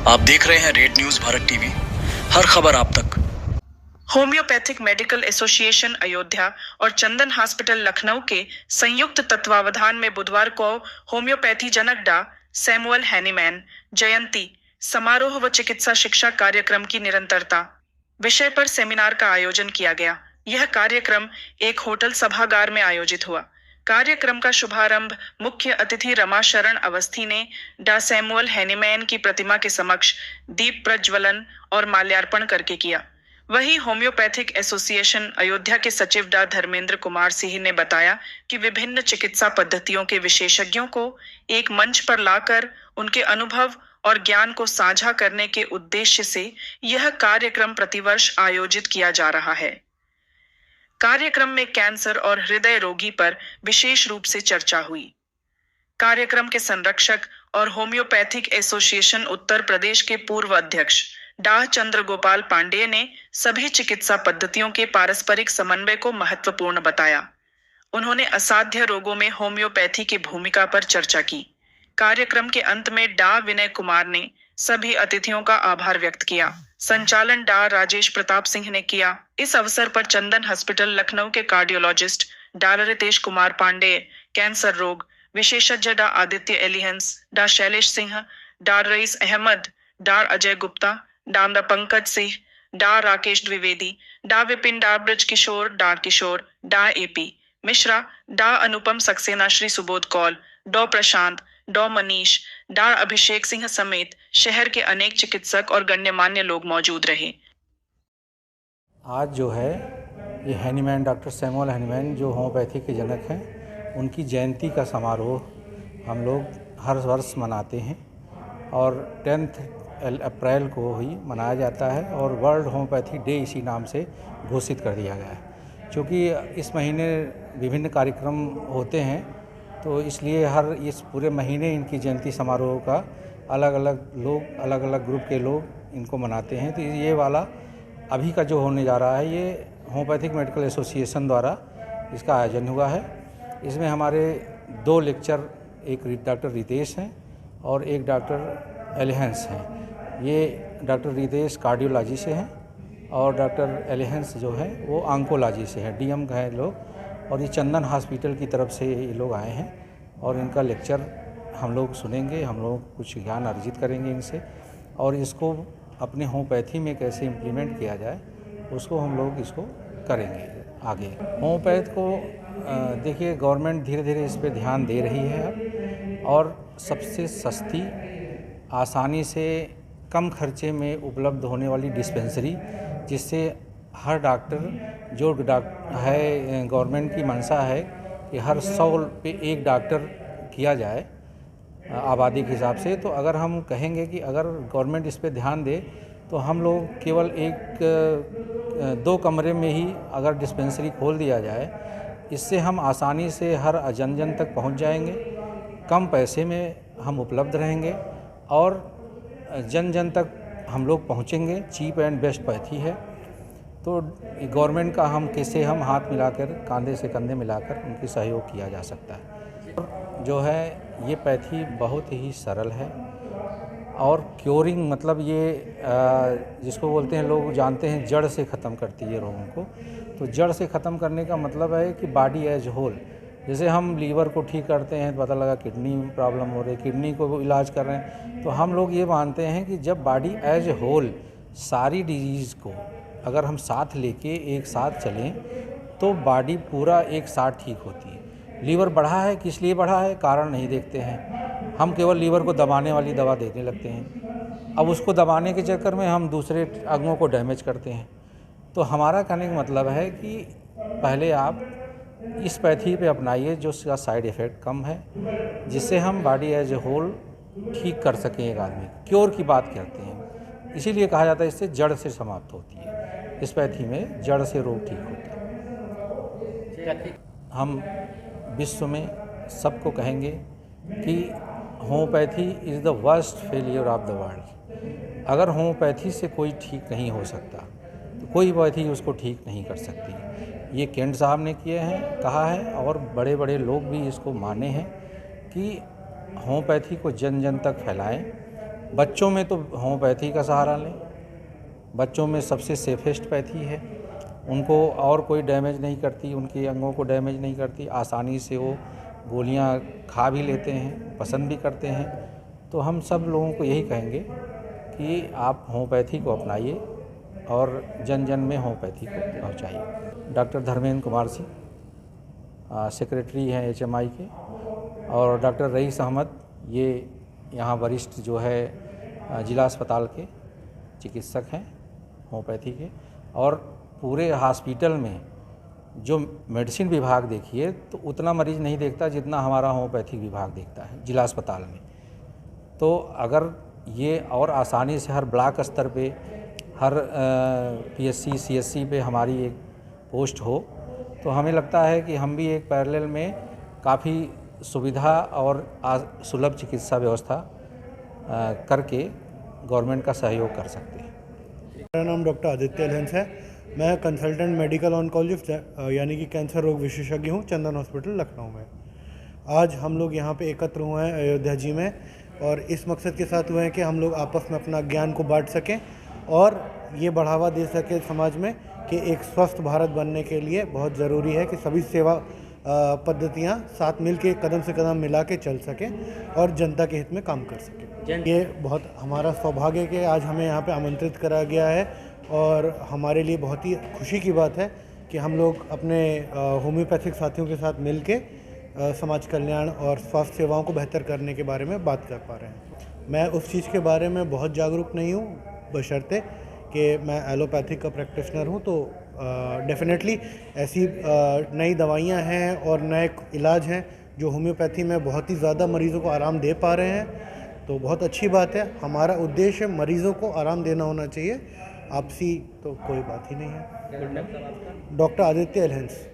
आप देख रहे हैं रेड न्यूज भारत टीवी, हर खबर आप तक। होम्योपैथिक मेडिकल एसोसिएशन अयोध्या और चंदन हॉस्पिटल लखनऊ के संयुक्त तत्वावधान में बुधवार को होम्योपैथी जनक डॉ सैमुअल हैनीमैन जयंती समारोह व चिकित्सा शिक्षा कार्यक्रम की निरंतरता विषय पर सेमिनार का आयोजन किया गया। यह कार्यक्रम एक होटल सभागार में आयोजित हुआ। कार्यक्रम का शुभारंभ मुख्य अतिथि रमाशरण अवस्थी ने डॉ सैमुअल हैनीमैन की प्रतिमा के समक्ष दीप प्रज्वलन और माल्यार्पण करके किया। वहीं होम्योपैथिक एसोसिएशन अयोध्या के सचिव डॉ धर्मेंद्र कुमार सिंह ने बताया कि विभिन्न चिकित्सा पद्धतियों के विशेषज्ञों को एक मंच पर लाकर उनके अनुभव और ज्ञान को साझा करने के उद्देश्य से यह कार्यक्रम प्रतिवर्ष आयोजित किया जा रहा है। कार्यक्रम में कैंसर और हृदय रोगी पर विशेष रूप से चर्चा हुई। कार्यक्रम के संरक्षक और होम्योपैथिक एसोसिएशन उत्तर प्रदेश के पूर्व अध्यक्ष डॉ चंद्र गोपाल पांडेय ने सभी चिकित्सा पद्धतियों के पारस्परिक समन्वय को महत्वपूर्ण बताया। उन्होंने असाध्य रोगों में होम्योपैथी की भूमिका पर चर्चा की। कार्यक्रम के अंत में डॉ विनय कुमार ने सभी अतिथियों का आभार व्यक्त किया। संचालन डॉ राजेश प्रताप सिंह ने किया। इस अवसर पर चंदन हॉस्पिटल लखनऊ के cardiologist Dr Ritesh Kumar Pandey, cancer रोग विशेषज्ञ डॉ आदित्य एलिहंस, डॉ शैलेश सिंह, डॉ रईस अहमद, डॉ अजय गुप्ता, डॉ पंकज सिंह, डॉ राकेश द्विवेदी, डॉ विपिन, डॉ ब्रज किशोर, डॉ किशोर, डॉ एपी मिश्रा, डॉ अनुपम सक्सेना, श्री सुबोध कौल, डॉ प्रशांत, डॉ मनीष, डॉ अभिषेक सिंह समेत शहर के अनेक चिकित्सक और गण्यमान्य लोग मौजूद रहे। आज जो है ये हैनीमैन, डॉक्टर सैमुअल हैनीमैन जो होम्योपैथी के जनक हैं, उनकी जयंती का समारोह हम लोग हर वर्ष मनाते हैं और 10 अप्रैल को ही मनाया जाता है और वर्ल्ड होम्योपैथी डे इसी नाम से घोषित कर दिया गया है। क्योंकि इस महीने विभिन्न कार्यक्रम होते हैं तो इसलिए इस पूरे महीने इनकी जयंती समारोह का अलग अलग ग्रुप के लोग इनको मनाते हैं। तो ये वाला अभी का जो होने जा रहा है ये होम्योपैथिक मेडिकल एसोसिएशन द्वारा इसका आयोजन हुआ है। इसमें हमारे 2 लेक्चर, एक डॉक्टर रितेश हैं और एक डॉक्टर एलिहंस हैं। ये डॉक्टर रितेश कार्डियोलॉजी से हैं और डॉक्टर एलिहंस जो है वो ऑन्कोलॉजी से है, डीएम हैं लोग। और ये चंदन हॉस्पिटल की तरफ से ये लोग आए हैं और इनका लेक्चर हम लोग सुनेंगे, हम लोग कुछ ज्ञान अर्जित करेंगे इनसे और इसको अपने होम्योपैथी में कैसे इम्प्लीमेंट किया जाए उसको हम लोग इसको करेंगे आगे। होम्योपैथ को देखिए गवर्नमेंट धीरे धीरे इस पर ध्यान दे रही है अब, और सबसे सस्ती, आसानी से कम खर्चे में उपलब्ध होने वाली डिस्पेंसरी, जिससे हर डॉक्टर जो है, गवर्नमेंट की मंशा है कि हर 100 पे एक डॉक्टर किया जाए आबादी के हिसाब से। तो अगर हम कहेंगे कि अगर गवर्नमेंट इस पे ध्यान दे तो हम लोग केवल 1-2 कमरे में ही अगर डिस्पेंसरी खोल दिया जाए, इससे हम आसानी से हर जन तक पहुंच जाएंगे, कम पैसे में हम उपलब्ध रहेंगे और जन तक हम लोग पहुंचेंगे। चीप एंड बेस्ट पैथी है। तो गवर्नमेंट का कैसे हम हाथ मिलाकर, कंधे से कंधे मिलाकर उनकी सहयोग किया जा सकता है। जो है ये पैथी बहुत ही सरल है और क्योरिंग, मतलब ये जिसको बोलते हैं, लोग जानते हैं, जड़ से ख़त्म करती है रोगों को। तो जड़ से ख़त्म करने का मतलब है कि बॉडी एज होल। जैसे हम लीवर को ठीक करते हैं तो पता लगा किडनी में प्रॉब्लम हो रही है, किडनी को इलाज कर रहे हैं, तो हम लोग ये मानते हैं कि जब बॉडी एज होल सारी डिजीज़ को अगर हम साथ लेके एक साथ चलें तो बॉडी पूरा एक साथ ठीक होती है। लीवर बढ़ा है, किस लिए बढ़ा है, कारण नहीं देखते हैं, हम केवल लीवर को दबाने वाली दवा देने लगते हैं। अब उसको दबाने के चक्कर में हम दूसरे अंगों को डैमेज करते हैं। तो हमारा कहने का मतलब है कि पहले आप इस पैथी पे अपनाइए जो उसका साइड इफ़ेक्ट कम है, जिससे हम बॉडी एज ए होल ठीक कर सकें एक आदमी। क्योर की बात करते हैं, इसीलिए कहा जाता है इससे जड़ से समाप्त होती है। इस पैथी में जड़ से रोग ठीक होता है। हम विश्व में सबको कहेंगे कि homeopathy is the worst failure of the world. अगर होम्योपैथी से कोई ठीक नहीं हो सकता तो कोई पैथी उसको ठीक नहीं कर सकती। ये केंट साहब ने कहा है और बड़े बड़े लोग भी इसको माने हैं कि होम्योपैथी को जन तक फैलाएं बच्चों में तो होम्योपैथी का सहारा लें। बच्चों में सबसे सेफेस्ट पैथी है, उनको और कोई डैमेज नहीं करती, उनके अंगों को डैमेज नहीं करती, आसानी से वो गोलियां खा भी लेते हैं, पसंद भी करते हैं। तो हम सब लोगों को यही कहेंगे कि आप होम्योपैथी को अपनाइए और जन जन में होम्योपैथी को पहुंचाइए। डॉक्टर धर्मेंद्र कुमार सिंह सेक्रेटरी हैं HMI के, और डॉक्टर रईस अहमद ये यहाँ वरिष्ठ जो है जिला अस्पताल के चिकित्सक हैं होम्योपैथी के। और पूरे हॉस्पिटल में जो मेडिसिन विभाग देखिए तो उतना मरीज़ नहीं देखता जितना हमारा होम्योपैथिक विभाग देखता है जिला अस्पताल में। तो अगर ये और आसानी से हर ब्लॉक स्तर पे, हर PSC CSC पे हमारी एक पोस्ट हो, तो हमें लगता है कि हम भी एक पैरेलल में काफ़ी सुविधा और सुलभ चिकित्सा व्यवस्था करके गवर्नमेंट का सहयोग कर सकते हैं। मेरा नाम डॉक्टर आदित्य एलहंस है। मैं कंसल्टेंट मेडिकल ऑन्कोलॉजिस्ट यानी कि कैंसर रोग विशेषज्ञ हूँ चंदन हॉस्पिटल लखनऊ में। आज हम लोग यहाँ पे एकत्र हुए हैं अयोध्या जी में, और इस मकसद के साथ हुए हैं कि हम लोग आपस में अपना ज्ञान को बांट सकें और ये बढ़ावा दे सकें समाज में कि एक स्वस्थ भारत बनने के लिए बहुत ज़रूरी है कि सभी सेवा पद्धतियाँ साथ मिल के कदम से कदम मिला के चल सकें और जनता के हित में काम कर सकें। ये बहुत हमारा सौभाग्य है कि आज हमें यहाँ पे आमंत्रित करा गया है, और हमारे लिए बहुत ही खुशी की बात है कि हम लोग अपने होम्योपैथिक साथियों के साथ मिल के समाज कल्याण और स्वास्थ्य सेवाओं को बेहतर करने के बारे में बात कर पा रहे हैं। मैं उस चीज़ के बारे में बहुत जागरूक नहीं हूँ, बशर्ते कि मैं एलोपैथिक का प्रैक्टिशनर हूँ। तो डेफिनेटली ऐसी नई दवाइयाँ हैं और नए इलाज हैं जो होम्योपैथी में बहुत ही ज़्यादा मरीज़ों को आराम दे पा रहे हैं। तो बहुत अच्छी बात है। हमारा उद्देश्य मरीज़ों को आराम देना होना चाहिए, आपसी तो कोई बात ही नहीं है। डॉक्टर आदित्य एलहंस।